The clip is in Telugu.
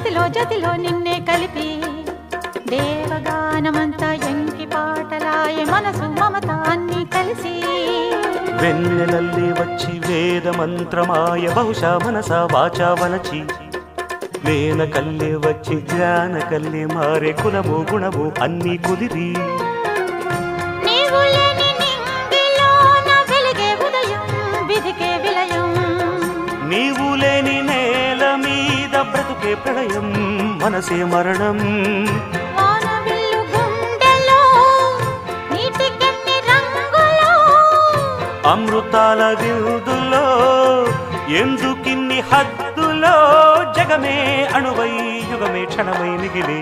జతిలో నిన్నే కలిపి దేవగానమంతా ఎంకి పాటలాయ మనసు మమత అన్ని కలిసి వెన్నెలల్లి వచ్చి వేద మంత్రమాయ బహుశా మనస వాచా వలచి మేన కల్లే వచ్చి జ్ఞాన కల్లే మారే కులము గుణము అన్ని కుదిరి నీవు లేని నేల మీద బ్రతుకే ప్రళయం మనసే మరణం అమృతాల విరుదులో ఎందుకిన్ని హద్దులో జగమే అణువై యుగమే క్షణమై మిగిలి